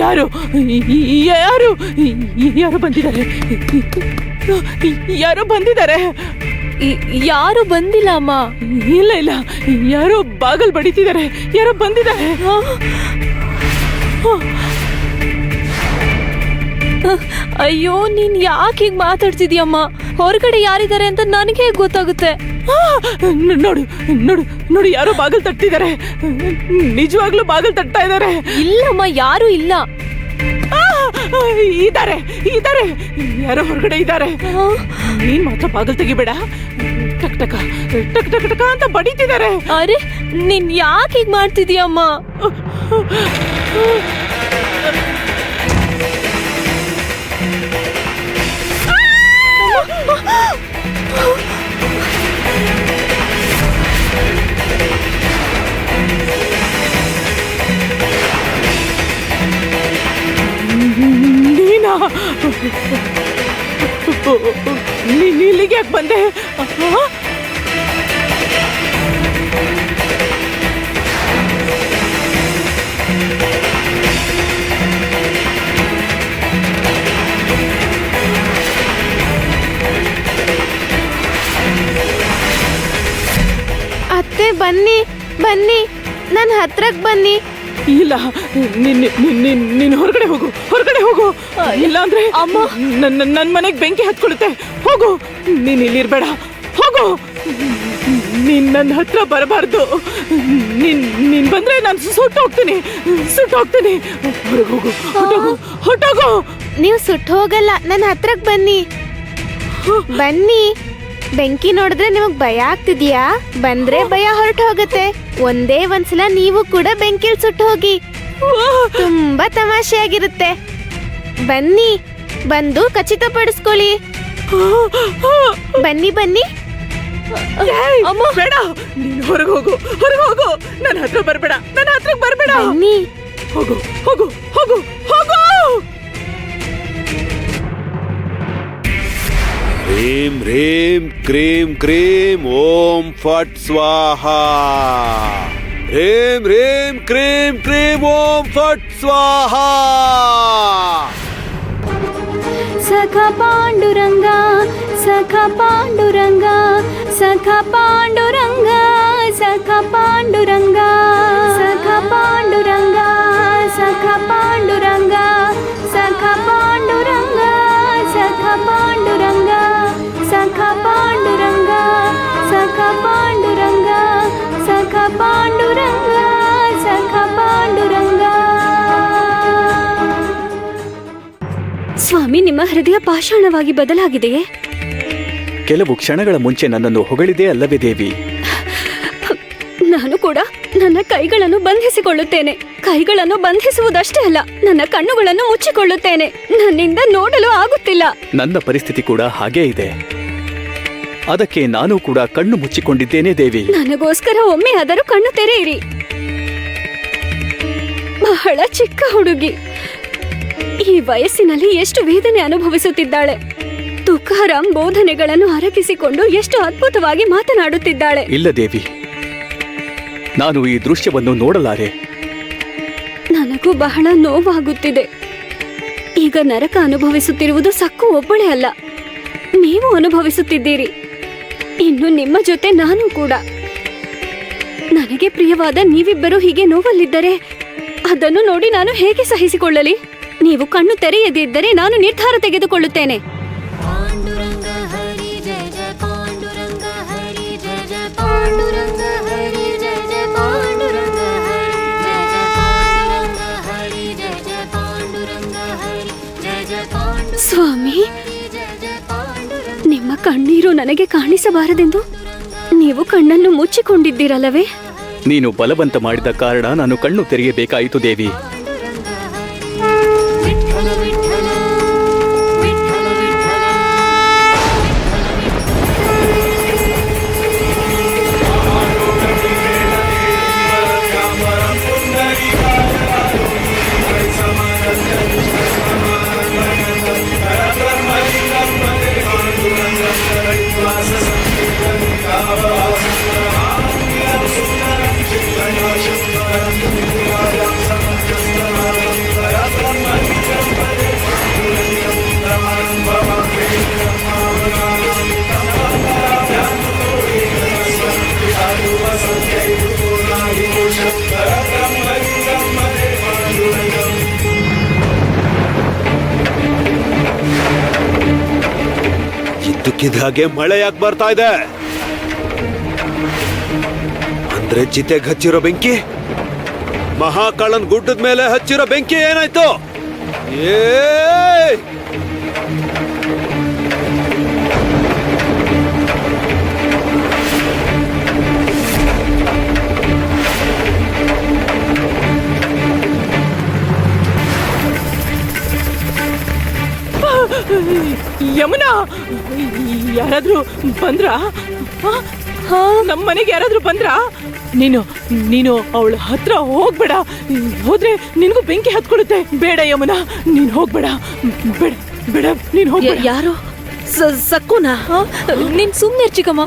ಯಾರು ಯಾರು ಯಾರು ಬಂದಿದ್ದಾರೆ? ಯಾರೋ ಬಂದಿದ್ದಾರೆ. ಯಾರು ಬಂದಿಲ್ಲ ಅಮ್ಮ. ಇಲ್ಲ ಇಲ್ಲ, ಯಾರೋ ಬಾಗಲ್ ಬಡಿತಿದ್ದಾರೆ. ಯಾರೋ ಬಂದಿದ್ದಾರೆ. ಅಯ್ಯೋ, ನೀನ್ ಯಾಕೆ ಹೀಗ್ ಮಾತಾಡ್ತಿದ್ಯಮ್ಮ? ಹೊರಗಡೆ ಯಾರಿದ್ದಾರೆ ಅಂತ ನನಗೆ ಗೊತ್ತಾಗುತ್ತೆ. ನೋಡು ನೋಡು ನೋಡು, ಯಾರೋ ಬಾಗಲ್ ತಟ್ಟಿದ್ದಾರೆ. ನಿಜವಾಗ್ಲೂ ಬಾಗಲ್ ತಟ್ತಾ ಇದ್ದಾರೆ. ಇಲ್ಲಮ್ಮ, ಯಾರು ಇಲ್ಲ. ಇದ್ದಾರೆ ಇದ್ದಾರೆ, ಯಾರೋ ಹೊರಗಡೆ ಇದ್ದಾರೆ. ನೀನ್ ಮಾತ್ರ ಬಾಗಲ್ ತೆಗಿಬೇಡ. ಟಕ್ ಟಕ ಟಕ್ ಟಕ್ ಟಕ ಅಂತ ಬಡಿತಿದ್ದಾರೆ. ಅರೆ, ನೀನ್ ಯಾಕೆ ಹೀಗ್ ಮಾಡ್ತಿದ್ಯಮ್ಮ? ಇಲ್ಲಿಗೆ ಯಾಕೆ ಬಂದೆ? ಅತ್ತೆ, ಬನ್ನಿ ಬನ್ನಿ, ನನ್ನ ಹತ್ರಕ್ ಬನ್ನಿ. ಇಲ್ಲ, ನೀನ್ ಹೊರಗಡೆ ಹೋಗು, ಹೊರಗಡೆ ಹೋಗು. ಇಲ್ಲ ಅಂದ್ರೆ ಅಮ್ಮ, ನನ್ ಮನೆಗ್ ಬೆಂಕಿ ಹತ್ಕೊಳುತ್ತೆ. ಹೋಗು, ನೀನ್ ಇಲ್ಲಿರ್ಬೇಡ. ಹೋಗು, ನೀನ್ ನನ್ನ ಹತ್ರ ಬರಬಾರ್ದು. ನೀನ್ ಬಂದ್ರೆ ನಾನು ಸುಟ್ಟು ಹೋಗ್ತೀನಿ. ಹೊರಗೆ ಹೋಗು, ಹೊಟ್ಟೋಗು, ಹೊಟ್ಟೋಗು. ನೀವು ಸುಟ್ಟು ಹೋಗಲ್ಲ, ನನ್ನ ಹತ್ರಕ್ ಬನ್ನಿ. ಬನ್ನಿ. ಬೆಂಕಿ ನೋಡಿದ್ರೆ ನಿಮಗ್ ಭಯ ಆಗ್ತಿದ್ಯಾ? ಬಂದ್ರೆ ಭಯ ಹೊರಟು ಹೋಗುತ್ತೆ. ಒಂದೇ ಒಂದ್ಸಲ ನೀವು ಕೂಡ ಬೆಂಕಿಲ್ ಸುಟ್ಟು ಹೋಗಿ, ತುಂಬಾ ತಮಾಷೆಯಾಗಿರುತ್ತೆ. ಬನ್ನಿ, ಬಂದು ಖಚಿತಪಡಿಸ್ಕೊಳ್ಳಿ. ಬನ್ನಿ ಬನ್ನಿ. ಅಮ್ಮ, ಬೇಡ, ನೀನ್ ಹೊರಗೆ ಹೋಗು, ಹೊರಗೆ ಹೋಗು. ನನ್ನ ಹತ್ರ ಬರ್ಬೇಡ, ನನ್ನ ಹತ್ರಕ್ಕೆ ಬರ್ಬೇಡ. ಬನ್ನಿ. ಹೋಗು ಹೋಗು ಹೋಗು ಹೋಗು. ह्रीं ह्रीं क्रीं क्रीं ओम फट स्वाहा. ह्रीं ह्रीं क्रीं क्रीं ओम फट स्वाहा. सखा पांडुरंगा, सखा पांडुरंगा, सखा पांडुरंगा, सखा पांडुरंगा, सखा पांडुरंगा, सखा पांडुरंगा, सखा पांडुरंगा, सखा पांडुरंगा, सखा पांडुरंगा, सखा पांडुरंगा, सखा पांडुरंगा, सखा पांडुरंगा. ಸ್ವಾಮಿ, ನಿಮ್ಮ ಹೃದಯ ಪಾಷಾಣವಾಗಿ ಬದಲಾಗಿದೆಯೇ? ಕೆಲವು ಕ್ಷಣಗಳ ಮುಂಚೆ ನನ್ನನ್ನು ಹೊಗಳಿದೆ ಅಲ್ಲವೇ ದೇವಿ? ನಾನು ಕೂಡ ನನ್ನ ಕೈಗಳನ್ನು ಬಂಧಿಸಿಕೊಳ್ಳುತ್ತೇನೆ. ಕೈಗಳನ್ನು ಬಂಧಿಸುವುದಷ್ಟೇ ಅಲ್ಲ, ನನ್ನ ಕಣ್ಣುಗಳನ್ನು ಮುಚ್ಚಿಕೊಳ್ಳುತ್ತೇನೆ. ನನ್ನಿಂದ ನೋಡಲು ಆಗುತ್ತಿಲ್ಲ. ನನ್ನ ಪರಿಸ್ಥಿತಿ ಕೂಡ ಹಾಗೇ ಇದೆ. ಅದಕ್ಕೆ ನಾನು ಕೂಡ ಕಣ್ಣು ಮುಚ್ಚಿಕೊಂಡಿದ್ದೇನೆ ದೇವಿ. ನನಗೋಸ್ಕರ ಒಮ್ಮೆ ಆದರೂ ಕಣ್ಣು ತೆರೆಯಿರಿ. ಬಹಳ ಚಿಕ್ಕ ಹುಡುಗಿ, ಈ ವಯಸ್ಸಿನಲ್ಲಿ ಎಷ್ಟು ವೇದನೆ ಅನುಭವಿಸುತ್ತಿದ್ದಾಳೆ. ತುಕಾರಾಮ್ ಬೋಧನೆಗಳನ್ನು ಅರಗಿಸಿಕೊಂಡು ಎಷ್ಟು ಅದ್ಭುತವಾಗಿ ಮಾತನಾಡುತ್ತಿದ್ದಾಳೆ. ಇಲ್ಲ ದೇವಿ, ನಾನು ಈ ದೃಶ್ಯವನ್ನು ನೋಡಲಾರೆ. ನನಗೂ ಬಹಳ ನೋವಾಗುತ್ತಿದೆ. ಈಗ ನರಕ ಅನುಭವಿಸುತ್ತಿರುವುದು ಸಕ್ಕು ಒಬ್ಬಳೇ ಅಲ್ಲ, ನೀವು ಅನುಭವಿಸುತ್ತಿದ್ದೀರಿ. ಇನ್ನು ನಿಮ್ಮ ಜೊತೆ ನಾನು ಕೂಡ. ನನಗೆ ಪ್ರಿಯವಾದ ನೀವಿಬ್ಬರು ಹೀಗೆ ನೋವಲ್ಲಿದ್ದರೆ ಅದನ್ನು ನೋಡಿ ನಾನು ಹೇಗೆ ಸಹಿಸಿಕೊಳ್ಳಲಿ? ನೀವು ಕಣ್ಣು ತೆರೆಯದಿದ್ದರೆ ನಾನು ನಿರ್ಧಾರ ತೆಗೆದುಕೊಳ್ಳುತ್ತೇನೆ. ಸ್ವಾಮಿ, ನಿಮ್ಮ ಕಣ್ಣೀರು ನನಗೆ ಕಾಣಿಸಬಾರದೆಂದು ನೀವು ಕಣ್ಣನ್ನು ಮುಚ್ಚಿಕೊಂಡಿದ್ದೀರಲ್ಲವೇ? ನೀನು ಬಲವಂತ ಮಾಡಿದ ಕಾರಣ ನಾನು ಕಣ್ಣು ತೆರೆಯಬೇಕಾಯಿತು ದೇವಿ. ಇದ್ದಕ್ಕಿದ್ದ ಹಾಗೆ ಮಳೆ ಯಾಕೆ ಬರ್ತಾ ಇದೆ? ಅಂದ್ರೆ ಚಿತೆಗೆ ಹಚ್ಚಿರೋ ಬೆಂಕಿ, ಮಹಾಕಾಳನ್ ಗುಡ್ಡದ ಮೇಲೆ ಹಚ್ಚಿರೋ ಬೆಂಕಿ ಏನಾಯ್ತು? ಏ ಯಮುನಾ, ಯಾರಾದ್ರೂ ಬಂದ್ರಾ? ನಮ್ಮ ಮನೆಗೆ ಯಾರಾದ್ರೂ ಬಂದ್ರಾ? ನೀನು ನೀನು ಅವಳ ಹತ್ರ ಹೋಗ್ಬೇಡ. ಹೋದ್ರೆ ನಿನ್ಗೂ ಬೆಂಕಿ ಹತ್ಕೊಳುತ್ತೆ. ಬೇಡ ಯಮುನಾ, ನೀನ್ ಹೋಗ್ಬೇಡ. ಬೇಡ ಬೇಡ, ನೀನ್ ಹೋಗ್ಬೇಡ. ಯಾರು? ಸಕ್ಕುನಾ? ನೀನ್ ಸುಮ್ನೆ ಚಿಕ್ಕಮ್ಮ.